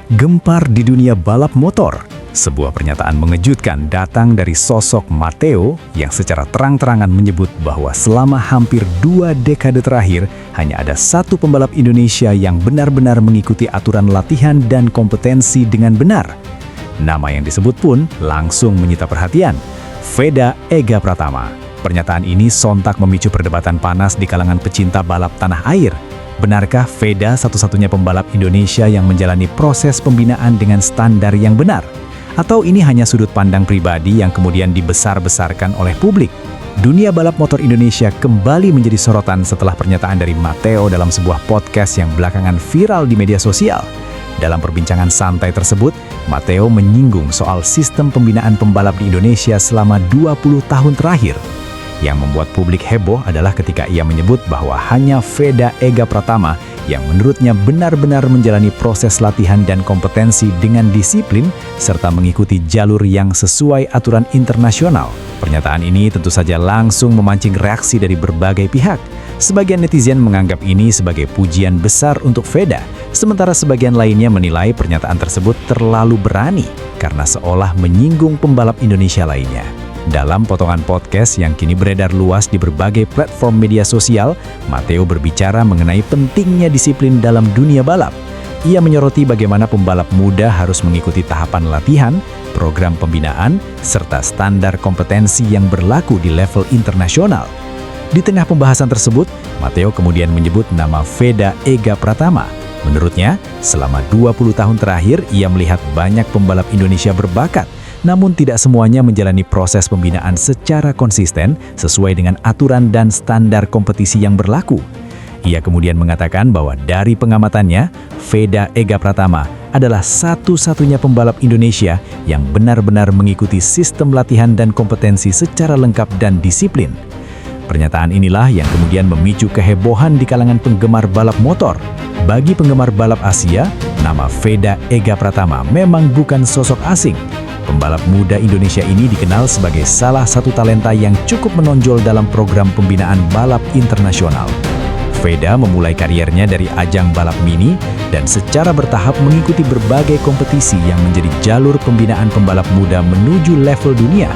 Gempar di dunia balap motor. Sebuah pernyataan mengejutkan datang dari sosok Matteo yang secara terang-terangan menyebut bahwa selama hampir 2 dekade terakhir hanya ada satu pembalap Indonesia yang benar-benar mengikuti aturan latihan dan kompetensi dengan benar. Nama yang disebut pun langsung menyita perhatian, Veda Ega Pratama. Pernyataan ini sontak memicu perdebatan panas di kalangan pecinta balap tanah air. Benarkah Veda satu-satunya pembalap Indonesia yang menjalani proses pembinaan dengan standar yang benar? Atau ini hanya sudut pandang pribadi yang kemudian dibesar-besarkan oleh publik? Dunia balap motor Indonesia kembali menjadi sorotan setelah pernyataan dari Matteo dalam sebuah podcast yang belakangan viral di media sosial. Dalam perbincangan santai tersebut, Matteo menyinggung soal sistem pembinaan pembalap di Indonesia selama 20 tahun terakhir. Yang membuat publik heboh adalah ketika ia menyebut bahwa hanya Veda Ega Pratama yang menurutnya benar-benar menjalani proses latihan dan kompetensi dengan disiplin serta mengikuti jalur yang sesuai aturan internasional. Pernyataan ini tentu saja langsung memancing reaksi dari berbagai pihak. Sebagian netizen menganggap ini sebagai pujian besar untuk Veda, sementara sebagian lainnya menilai pernyataan tersebut terlalu berani karena seolah menyinggung pembalap Indonesia lainnya. Dalam potongan podcast yang kini beredar luas di berbagai platform media sosial, Matteo berbicara mengenai pentingnya disiplin dalam dunia balap. Ia menyoroti bagaimana pembalap muda harus mengikuti tahapan latihan, program pembinaan, serta standar kompetensi yang berlaku di level internasional. Di tengah pembahasan tersebut, Matteo kemudian menyebut nama Veda Ega Pratama. Menurutnya, selama 20 tahun terakhir, ia melihat banyak pembalap Indonesia berbakat, namun tidak semuanya menjalani proses pembinaan secara konsisten sesuai dengan aturan dan standar kompetisi yang berlaku. Ia kemudian mengatakan bahwa dari pengamatannya, Veda Ega Pratama adalah satu-satunya pembalap Indonesia yang benar-benar mengikuti sistem latihan dan kompetensi secara lengkap dan disiplin. Pernyataan inilah yang kemudian memicu kehebohan di kalangan penggemar balap motor. Bagi penggemar balap Asia, nama Veda Ega Pratama memang bukan sosok asing. Pembalap muda Indonesia ini dikenal sebagai salah satu talenta yang cukup menonjol dalam program pembinaan balap internasional. Veda memulai kariernya dari ajang balap mini dan secara bertahap mengikuti berbagai kompetisi yang menjadi jalur pembinaan pembalap muda menuju level dunia.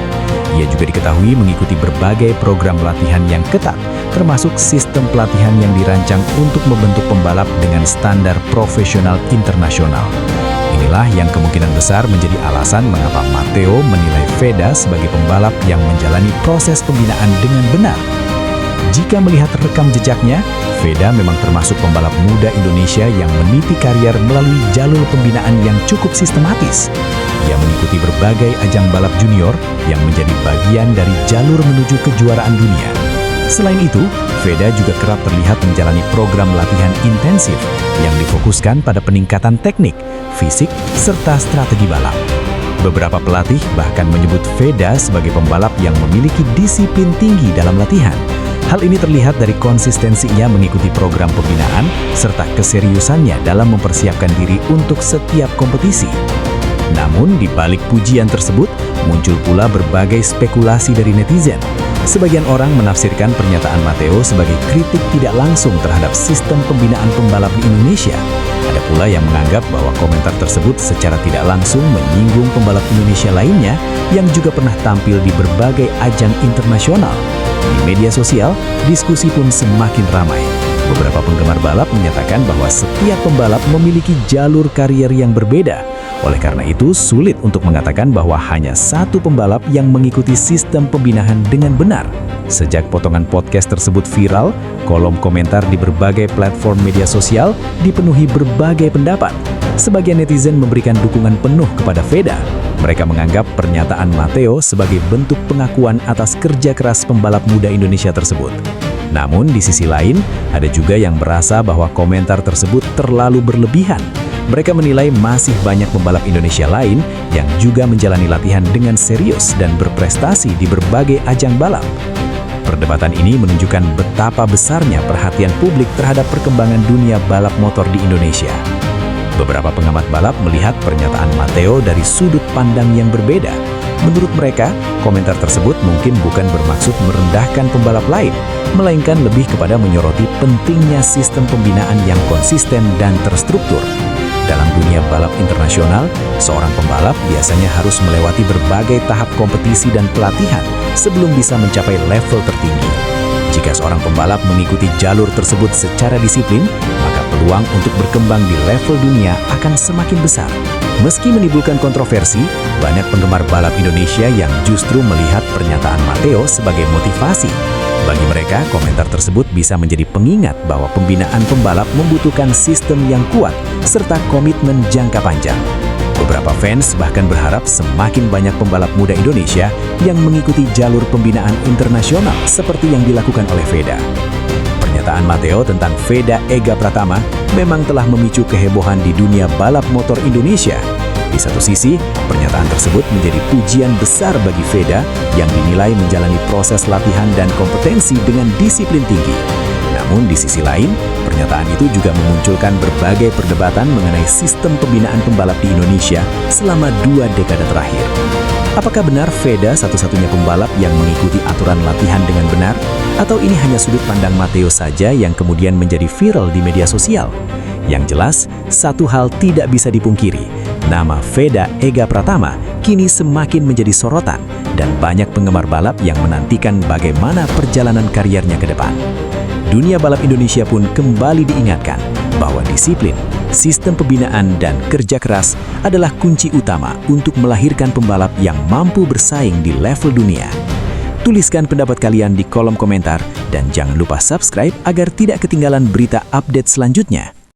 Ia juga diketahui mengikuti berbagai program latihan yang ketat, termasuk sistem pelatihan yang dirancang untuk membentuk pembalap dengan standar profesional internasional. Inilah yang kemungkinan besar menjadi alasan mengapa Matteo menilai Veda sebagai pembalap yang menjalani proses pembinaan dengan benar. Jika melihat rekam jejaknya, Veda memang termasuk pembalap muda Indonesia yang meniti karier melalui jalur pembinaan yang cukup sistematis. Ia mengikuti berbagai ajang balap junior yang menjadi bagian dari jalur menuju kejuaraan dunia. Selain itu, Veda juga kerap terlihat menjalani program latihan intensif yang difokuskan pada peningkatan teknik, fisik, serta strategi balap. Beberapa pelatih bahkan menyebut Veda sebagai pembalap yang memiliki disiplin tinggi dalam latihan. Hal ini terlihat dari konsistensinya mengikuti program pembinaan serta keseriusannya dalam mempersiapkan diri untuk setiap kompetisi. Namun, di balik pujian tersebut, muncul pula berbagai spekulasi dari netizen. Sebagian orang menafsirkan pernyataan Matteo sebagai kritik tidak langsung terhadap sistem pembinaan pembalap di Indonesia. Ada pula yang menganggap bahwa komentar tersebut secara tidak langsung menyinggung pembalap Indonesia lainnya yang juga pernah tampil di berbagai ajang internasional. Di media sosial, diskusi pun semakin ramai. Beberapa penggemar balap menyatakan bahwa setiap pembalap memiliki jalur karier yang berbeda. Oleh karena itu, sulit untuk mengatakan bahwa hanya satu pembalap yang mengikuti sistem pembinaan dengan benar. Sejak potongan podcast tersebut viral, kolom komentar di berbagai platform media sosial dipenuhi berbagai pendapat. Sebagian netizen memberikan dukungan penuh kepada Veda. Mereka menganggap pernyataan Matteo sebagai bentuk pengakuan atas kerja keras pembalap muda Indonesia tersebut. Namun di sisi lain, ada juga yang merasa bahwa komentar tersebut terlalu berlebihan. Mereka menilai masih banyak pembalap Indonesia lain yang juga menjalani latihan dengan serius dan berprestasi di berbagai ajang balap. Perdebatan ini menunjukkan betapa besarnya perhatian publik terhadap perkembangan dunia balap motor di Indonesia. Beberapa pengamat balap melihat pernyataan Matteo dari sudut pandang yang berbeda. Menurut mereka, komentar tersebut mungkin bukan bermaksud merendahkan pembalap lain, melainkan lebih kepada menyoroti pentingnya sistem pembinaan yang konsisten dan terstruktur. Dalam dunia balap internasional, seorang pembalap biasanya harus melewati berbagai tahap kompetisi dan pelatihan sebelum bisa mencapai level tertinggi. Jika seorang pembalap mengikuti jalur tersebut secara disiplin, maka peluang untuk berkembang di level dunia akan semakin besar. Meski menimbulkan kontroversi, banyak penggemar balap Indonesia yang justru melihat pernyataan Matteo sebagai motivasi. Bagi mereka, komentar tersebut bisa menjadi pengingat bahwa pembinaan pembalap membutuhkan sistem yang kuat serta komitmen jangka panjang. Beberapa fans bahkan berharap semakin banyak pembalap muda Indonesia yang mengikuti jalur pembinaan internasional seperti yang dilakukan oleh VEDA. Pernyataan Matteo tentang VEDA Ega Pratama memang telah memicu kehebohan di dunia balap motor Indonesia. Di satu sisi, pernyataan tersebut menjadi pujian besar bagi VEDA yang dinilai menjalani proses latihan dan kompetensi dengan disiplin tinggi. Namun di sisi lain, pernyataan itu juga memunculkan berbagai perdebatan mengenai sistem pembinaan pembalap di Indonesia selama 2 dekade terakhir. Apakah benar VEDA satu-satunya pembalap yang mengikuti aturan latihan dengan benar? Atau ini hanya sudut pandang Matteo saja yang kemudian menjadi viral di media sosial? Yang jelas, satu hal tidak bisa dipungkiri. Nama VEDA Ega Pratama kini semakin menjadi sorotan dan banyak penggemar balap yang menantikan bagaimana perjalanan kariernya ke depan. Dunia balap Indonesia pun kembali diingatkan bahwa disiplin, sistem pembinaan, dan kerja keras adalah kunci utama untuk melahirkan pembalap yang mampu bersaing di level dunia. Tuliskan pendapat kalian di kolom komentar dan jangan lupa subscribe agar tidak ketinggalan berita update selanjutnya.